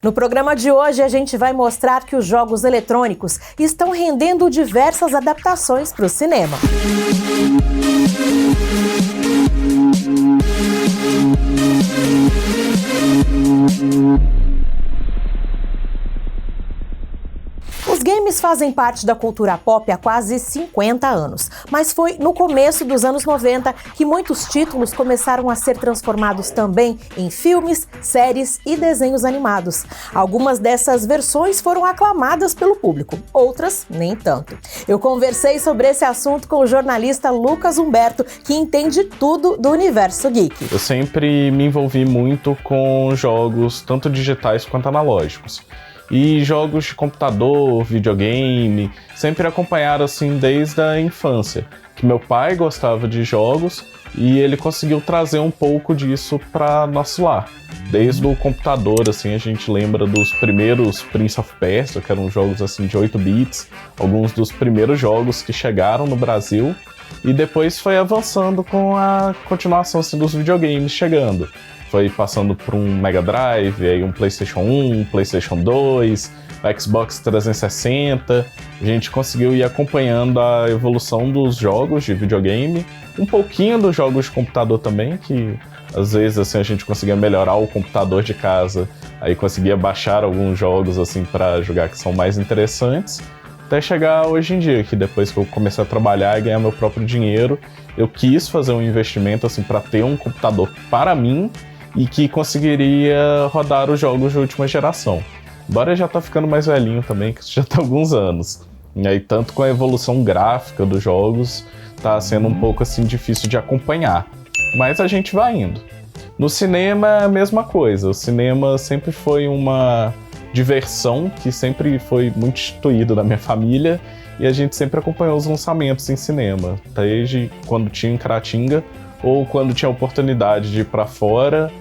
No programa de hoje, a gente vai mostrar que os jogos eletrônicos estão rendendo diversas adaptações para o cinema. Os games fazem parte da cultura pop há quase 50 anos, mas foi no começo dos anos 90 que muitos títulos começaram a ser transformados também em filmes, séries e desenhos animados. Algumas dessas versões foram aclamadas pelo público, outras nem tanto. Eu conversei sobre esse assunto com o jornalista Lucas Humberto, que entende tudo do universo geek. Eu sempre me envolvi muito com jogos, tanto digitais quanto analógicos. E jogos de computador, videogame, sempre acompanharam assim desde a infância. Que meu pai gostava de jogos e ele conseguiu trazer um pouco disso para nosso lar. Desde o computador, assim, a gente lembra dos primeiros Prince of Persia, que eram jogos assim de 8 bits, alguns dos primeiros jogos que chegaram no Brasil, e depois foi avançando com a continuação assim, dos videogames chegando. Foi passando por um Mega Drive, aí um PlayStation 1, um PlayStation 2, o Xbox 360. A gente conseguiu ir acompanhando a evolução dos jogos de videogame, um pouquinho dos jogos de computador também, que às vezes assim, a gente conseguia melhorar o computador de casa, aí conseguia baixar alguns jogos assim para jogar que são mais interessantes, até chegar hoje em dia, que depois que eu comecei a trabalhar e ganhar meu próprio dinheiro, eu quis fazer um investimento assim para ter um computador para mim, e que conseguiria rodar os jogos de última geração. Embora já tá ficando mais velhinho também, que já tá há alguns anos. E aí, tanto com a evolução gráfica dos jogos, tá sendo um pouco assim difícil de acompanhar. Mas a gente vai indo. No cinema é a mesma coisa. O cinema sempre foi uma diversão que sempre foi muito instituído na minha família, e a gente sempre acompanhou os lançamentos em cinema, desde quando tinha em Caratinga, ou quando tinha oportunidade de ir para fora,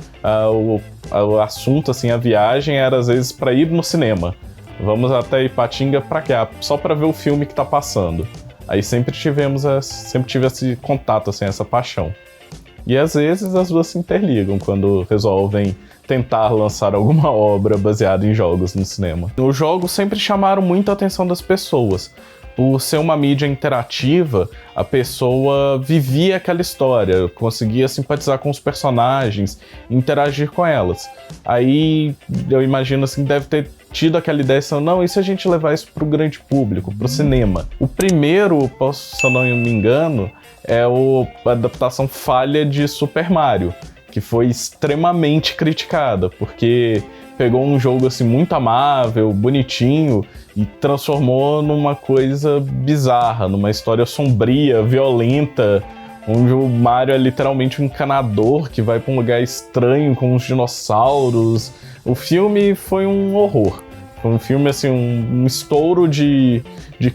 o assunto, assim, a viagem era às vezes para ir no cinema. Vamos até Ipatinga para cá, só para ver o filme que tá passando. Aí sempre tive esse contato, assim, essa paixão. E às vezes as duas se interligam quando resolvem tentar lançar alguma obra baseada em jogos no cinema. Os jogos sempre chamaram muito a atenção das pessoas. Por ser uma mídia interativa, a pessoa vivia aquela história, conseguia simpatizar com os personagens, interagir com elas. Aí eu imagino assim, deve ter tido aquela ideia assim, não, e se a gente levar isso para o grande público, para o cinema? O primeiro, se eu não me engano, é a adaptação falha de Super Mario, que foi extremamente criticada, porque pegou um jogo assim muito amável, bonitinho, e transformou numa coisa bizarra, numa história sombria, violenta, onde o Mario é literalmente um encanador que vai para um lugar estranho com uns dinossauros. O filme foi um horror. Foi um filme assim, um estouro de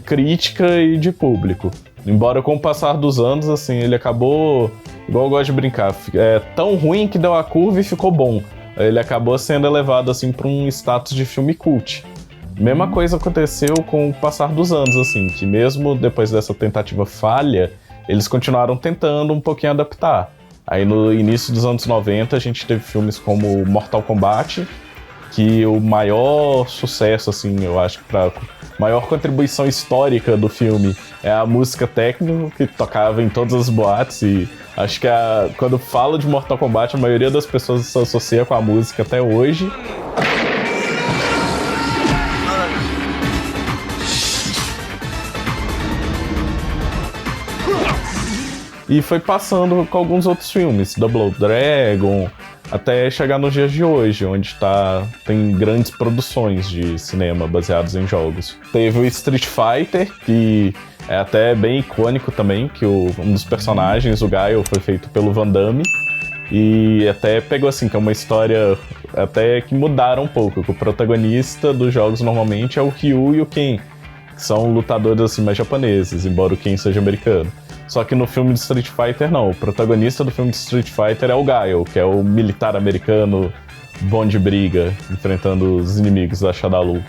crítica e de público. Embora com o passar dos anos, assim, ele acabou, igual eu gosto de brincar, é tão ruim que deu a curva e ficou bom. Ele acabou sendo elevado assim para um status de filme cult. Mesma coisa aconteceu com o passar dos anos, assim, que mesmo depois dessa tentativa falha, eles continuaram tentando um pouquinho adaptar. Aí no início dos anos 90 a gente teve filmes como Mortal Kombat, que o maior sucesso, assim, eu acho que para maior contribuição histórica do filme é a música técnica, que tocava em todas as boates, e acho que quando falo de Mortal Kombat, a maioria das pessoas se associa com a música até hoje. E foi passando com alguns outros filmes, Double Dragon, até chegar nos dias de hoje, onde tem grandes produções de cinema baseadas em jogos. Teve o Street Fighter, que é até bem icônico também, que um dos personagens, o Guile, foi feito pelo Van Damme. E até pegou assim, que é uma história até que mudaram um pouco, que o protagonista dos jogos normalmente é o Ryu e o Ken, que são lutadores assim mais japoneses, embora o Ken seja americano. Só que no filme de Street Fighter, não. O protagonista do filme de Street Fighter é o Guile, que é o militar americano bom de briga, enfrentando os inimigos da Shadaloo.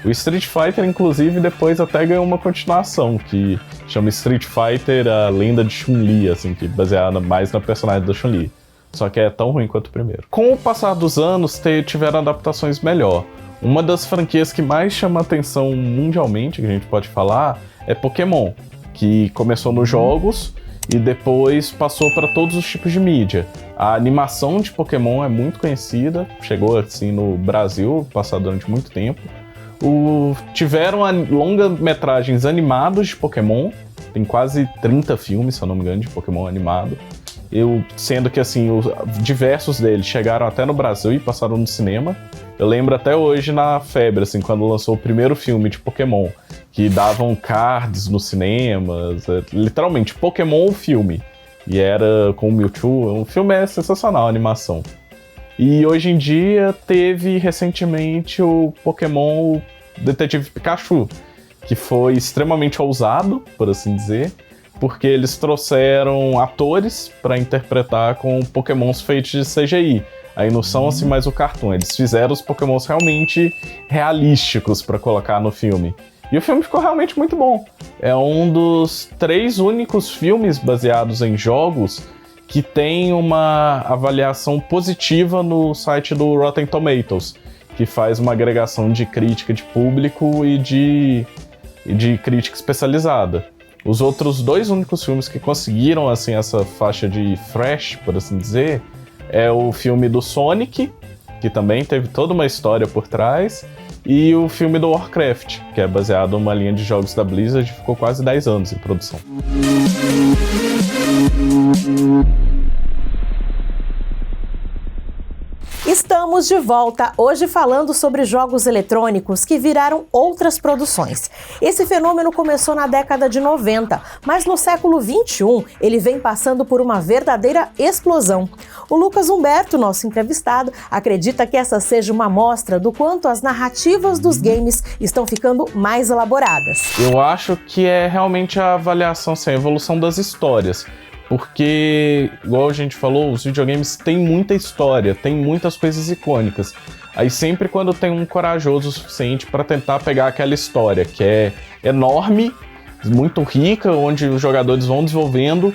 O Street Fighter, inclusive, depois até ganhou uma continuação, que chama Street Fighter, a lenda de Chun-Li, assim, que é baseada mais na personagem da Chun-Li. só que é tão ruim quanto o primeiro. Com o passar dos anos, tiveram adaptações melhor. Uma das franquias que mais chama atenção mundialmente, que a gente pode falar, é Pokémon, que começou nos jogos e depois passou para todos os tipos de mídia. A animação de Pokémon é muito conhecida, chegou assim no Brasil, passou durante muito tempo. Tiveram longa-metragens animados de Pokémon, tem quase 30 filmes, se eu não me engano, de Pokémon animado. Sendo que assim, diversos deles chegaram até no Brasil e passaram no cinema. Eu lembro até hoje na febre, assim, quando lançou o primeiro filme de Pokémon, que davam cards nos cinemas, literalmente, Pokémon o filme. E era com o Mewtwo, o filme é sensacional, a animação. E hoje em dia teve recentemente o Pokémon Detetive Pikachu, que foi extremamente ousado, por assim dizer, porque eles trouxeram atores para interpretar com Pokémons feitos de CGI. Aí não são assim mais o cartoon, eles fizeram os Pokémons realmente realísticos para colocar no filme. E o filme ficou realmente muito bom. É um dos 3 únicos filmes baseados em jogos que tem uma avaliação positiva no site do Rotten Tomatoes, que faz uma agregação de crítica de público e de crítica especializada. Os outros 2 únicos filmes que conseguiram assim essa faixa de fresh, por assim dizer, é o filme do Sonic, que também teve toda uma história por trás, e o filme do Warcraft, que é baseado numa linha de jogos da Blizzard, ficou quase 10 anos em produção. Estamos de volta, hoje falando sobre jogos eletrônicos que viraram outras produções. Esse fenômeno começou na década de 90, mas no século 21 ele vem passando por uma verdadeira explosão. O Lucas Humberto, nosso entrevistado, acredita que essa seja uma amostra do quanto as narrativas dos games estão ficando mais elaboradas. Eu acho que é realmente a avaliação, assim, a evolução das histórias. Porque, igual a gente falou, os videogames têm muita história, tem muitas coisas icônicas. Aí sempre quando tem um corajoso o suficiente para tentar pegar aquela história que é enorme, muito rica, onde os jogadores vão desenvolvendo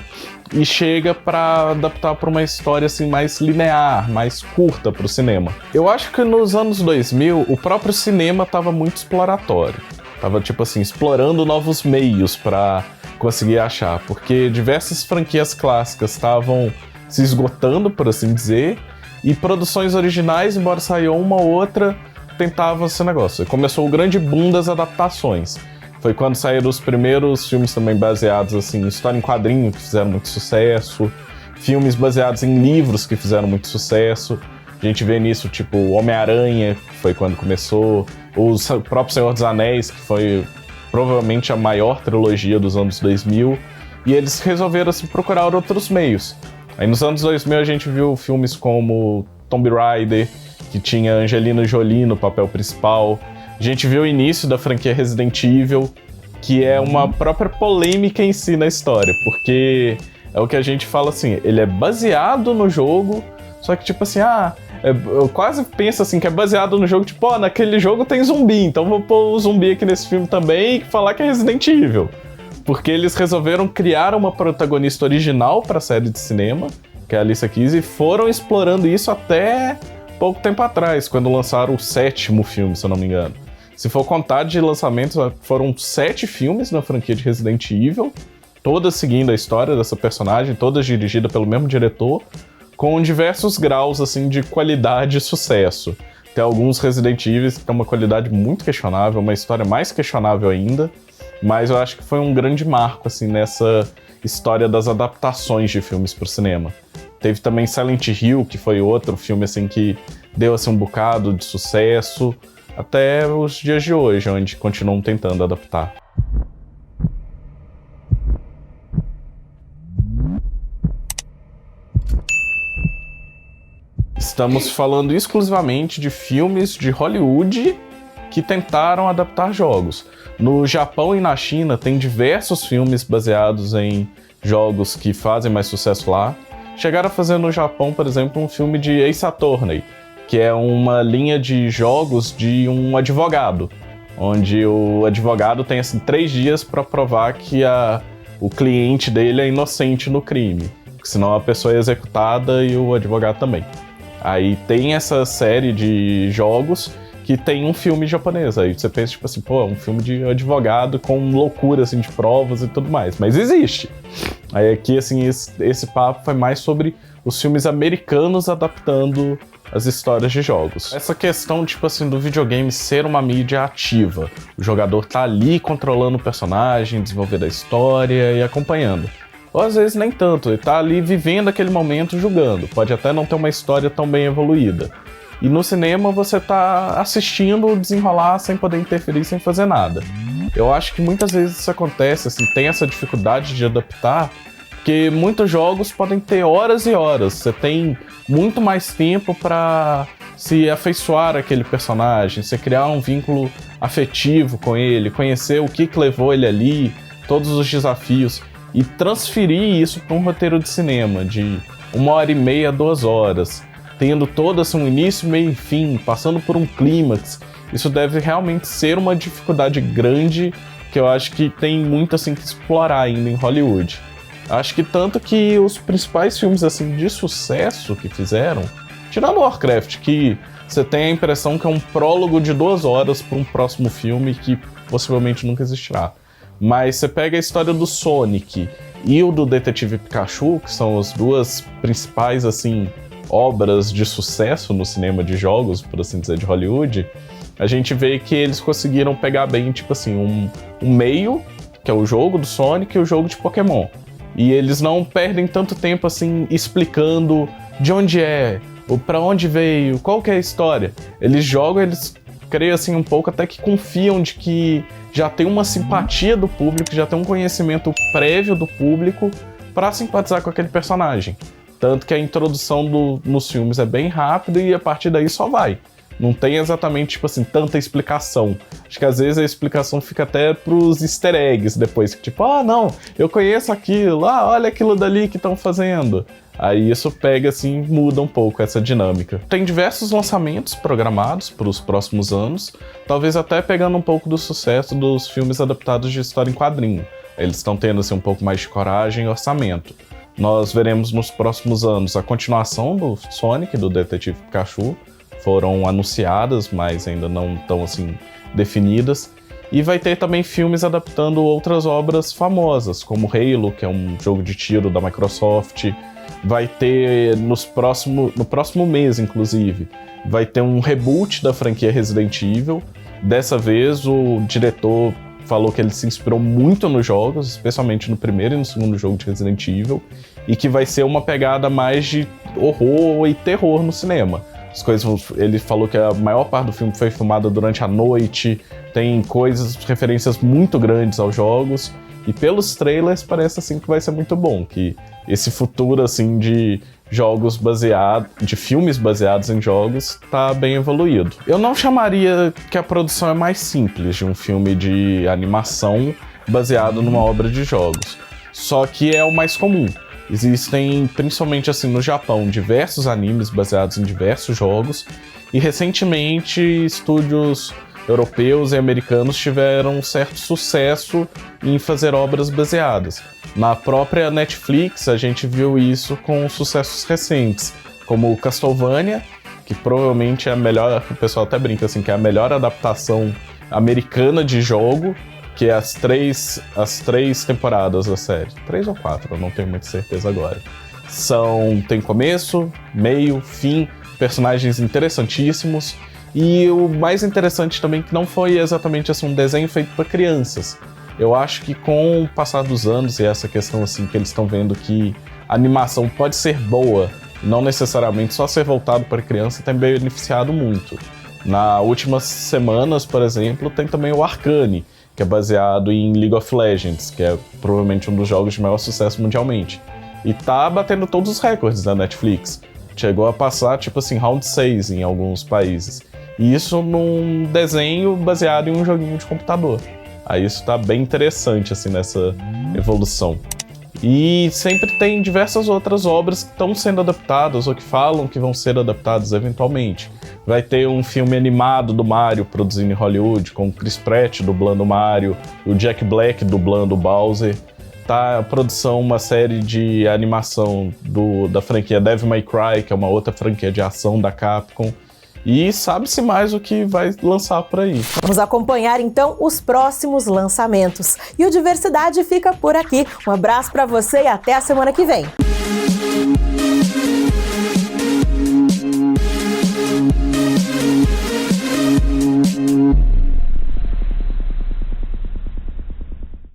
e chega para adaptar para uma história assim mais linear, mais curta para o cinema. Eu acho que nos anos 2000 o próprio cinema estava muito exploratório. Tava tipo assim, explorando novos meios para conseguir achar, porque diversas franquias clássicas estavam se esgotando, por assim dizer, e produções originais, embora saiu uma ou outra, tentavam esse negócio. Começou o grande boom das adaptações. Foi quando saíram os primeiros filmes também baseados assim, em história em quadrinho, que fizeram muito sucesso, filmes baseados em livros que fizeram muito sucesso. A gente vê nisso, tipo, Homem-Aranha, que foi quando começou, o próprio Senhor dos Anéis, que foi provavelmente a maior trilogia dos anos 2000, e eles resolveram assim, procurar outros meios. Aí nos anos 2000 a gente viu filmes como Tomb Raider, que tinha Angelina Jolie no papel principal. A gente viu o início da franquia Resident Evil, que é uma própria polêmica em si na história, porque é o que a gente fala assim, ele é baseado no jogo, só que tipo assim, eu quase penso assim, que é baseado no jogo, tipo, naquele jogo tem zumbi, então vou pôr o zumbi aqui nesse filme também e falar que é Resident Evil. Porque eles resolveram criar uma protagonista original para a série de cinema, que é a Alicia Keys, e foram explorando isso até pouco tempo atrás, quando lançaram o 7º filme, se eu não me engano. Se for contar de lançamentos, foram 7 filmes na franquia de Resident Evil, todas seguindo a história dessa personagem, todas dirigidas pelo mesmo diretor, com diversos graus assim, de qualidade e sucesso. Tem alguns Resident Evil que tem uma qualidade muito questionável, uma história mais questionável ainda, mas eu acho que foi um grande marco assim, nessa história das adaptações de filmes para o cinema. Teve também Silent Hill, que foi outro filme assim, que deu assim, um bocado de sucesso, até os dias de hoje, onde continuam tentando adaptar. Estamos falando exclusivamente de filmes de Hollywood que tentaram adaptar jogos. No Japão e na China tem diversos filmes baseados em jogos que fazem mais sucesso lá. Chegaram a fazer no Japão, por exemplo, um filme de Ace Attorney, que é uma linha de jogos de um advogado, onde o advogado tem assim, 3 dias para provar que o cliente dele é inocente no crime. porque senão a pessoa é executada e o advogado também. Aí tem essa série de jogos que tem um filme japonês. Aí você pensa, tipo assim, pô, é um filme de advogado com loucura, assim, de provas e tudo mais. Mas existe. Aí aqui, assim, esse papo foi mais sobre os filmes americanos adaptando as histórias de jogos. Essa questão, tipo assim, do videogame ser uma mídia ativa. O jogador tá ali controlando o personagem, desenvolvendo a história e acompanhando. Ou às vezes nem tanto, ele tá ali vivendo aquele momento jogando. Pode até não ter uma história tão bem evoluída. E no cinema você tá assistindo o desenrolar sem poder interferir, sem fazer nada. Eu acho que muitas vezes isso acontece, assim, tem essa dificuldade de adaptar, porque muitos jogos podem ter horas e horas. Você tem muito mais tempo para se afeiçoar àquele personagem, você criar um vínculo afetivo com ele, conhecer o que levou ele ali, todos os desafios, e transferir isso para um roteiro de cinema de 1h30, 2 horas, tendo todo assim, um início, meio e fim, passando por um clímax. Isso deve realmente ser uma dificuldade grande que eu acho que tem muito assim, que explorar ainda em Hollywood. Acho que tanto que os principais filmes assim, de sucesso que fizeram, tirando Warcraft, que você tem a impressão que é um prólogo de 2 horas para um próximo filme que possivelmente nunca existirá. Mas você pega a história do Sonic e o do Detetive Pikachu, que são as duas principais assim, obras de sucesso no cinema de jogos, por assim dizer, de Hollywood, a gente vê que eles conseguiram pegar bem, tipo assim, um meio, que é o jogo do Sonic, e o jogo de Pokémon. E eles não perdem tanto tempo, assim, explicando de onde é, ou pra onde veio, qual que é a história. Eles jogam, eles creio, assim, um pouco até que confiam de que já tem uma simpatia do público, já tem um conhecimento prévio do público pra simpatizar com aquele personagem. Tanto que a introdução nos filmes é bem rápida e a partir daí só vai. Não tem exatamente, tipo assim, tanta explicação. Acho que às vezes a explicação fica até pros easter eggs depois. Tipo, não, eu conheço aquilo, olha aquilo dali que estão fazendo. Aí isso pega assim, muda um pouco essa dinâmica. Tem diversos lançamentos programados para os próximos anos, talvez até pegando um pouco do sucesso dos filmes adaptados de história em quadrinho. Eles estão tendo assim, um pouco mais de coragem e orçamento. Nós veremos nos próximos anos a continuação do Sonic, do Detetive Pikachu. Foram anunciadas, mas ainda não estão assim, definidas. E vai ter também filmes adaptando outras obras famosas, como Halo, que é um jogo de tiro da Microsoft. Vai ter no próximo mês, inclusive, vai ter um reboot da franquia Resident Evil. Dessa vez, o diretor falou que ele se inspirou muito nos jogos, especialmente no primeiro e no segundo jogo de Resident Evil, e que vai ser uma pegada mais de horror e terror no cinema. As coisas, ele falou que a maior parte do filme foi filmada durante a noite, tem referências muito grandes aos jogos, e pelos trailers parece assim que vai ser muito bom, que esse futuro assim de de filmes baseados em jogos tá bem evoluído. Eu não chamaria que a produção é mais simples de um filme de animação baseado numa obra de jogos, só que é o mais comum. Existem, principalmente assim no Japão, diversos animes baseados em diversos jogos, e recentemente estúdios europeus e americanos tiveram um certo sucesso em fazer obras baseadas. Na própria Netflix a gente viu isso com sucessos recentes, como o Castlevania, que provavelmente é a melhor, o pessoal até brinca assim, que é a melhor adaptação americana de jogo, que é as três temporadas da série. 3 ou 4, eu não tenho muita certeza agora. Tem começo, meio, fim, personagens interessantíssimos. E o mais interessante também que não foi exatamente assim, um desenho feito para crianças. Eu acho que com o passar dos anos e essa questão assim que eles estão vendo que a animação pode ser boa, não necessariamente só ser voltado para criança, tem beneficiado muito. Nas últimas semanas, por exemplo, tem também o Arcane, que é baseado em League of Legends, que é provavelmente um dos jogos de maior sucesso mundialmente. E tá batendo todos os recordes da Netflix. Chegou a passar, tipo assim, round 6 em alguns países. E isso num desenho baseado em um joguinho de computador. Aí isso tá bem interessante, assim, nessa evolução. E sempre tem diversas outras obras que estão sendo adaptadas ou que falam que vão ser adaptadas eventualmente. Vai ter um filme animado do Mario produzido em Hollywood, com o Chris Pratt dublando o Mario e o Jack Black dublando o Bowser. Tá a produção, uma série de animação da franquia Devil May Cry, que é uma outra franquia de ação da Capcom. E sabe-se mais o que vai lançar por aí. Vamos acompanhar então os próximos lançamentos. E o Diversidade fica por aqui. Um abraço para você e até a semana que vem.